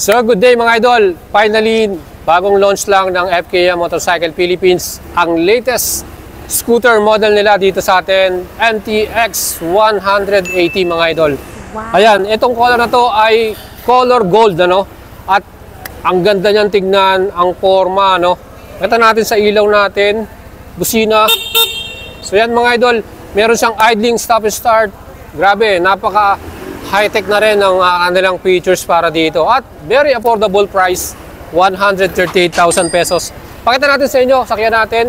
So good day mga idol, finally bagong launch lang ng FKM Motorcycle Philippines ang latest scooter model nila dito sa atin, NTX 180 mga idol. Wow. Ayan, itong color na to ay color gold ano, at ang ganda niyan tignan, ang forma ano. Ito natin sa ilaw natin, busina. So yan mga idol, meron siyang idling stop and start. Grabe, napaka high-tech na rin ang kanilang features para dito. At very affordable price, 138,000 pesos. Pakita natin sa inyo, sakyan natin.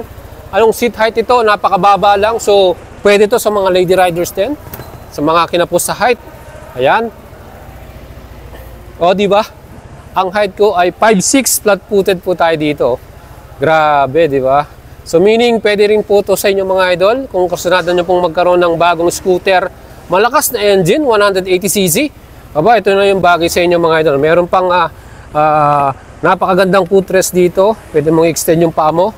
Anong seat height ito? Napakababa lang. So, pwede to sa mga lady riders din. Sa mga kinapos sa height. Ayan. O, di ba? Ang height ko ay 5'6", flat-footed po tayo dito. Grabe, di ba? So, meaning, pwede rin po to sa inyo mga idol. Kung kasunada nyo pong magkaroon ng bagong scooter, malakas na engine, 180cc. Aba, ito na yung bagay sa inyo mga idol. Meron pang napakagandang footrest dito. Pwede mong extend yung paa mo.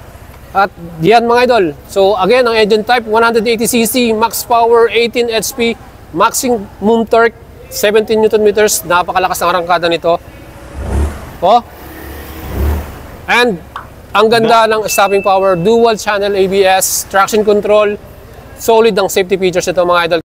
At diyan mga idol. So again, ang engine type, 180cc, max power, 18 HP, maximum torque, 17 Nm. Napakalakas ng arangkada nito. Oh. And ang ganda ng stopping power, dual channel ABS, traction control. Solid ang safety features nito mga idol.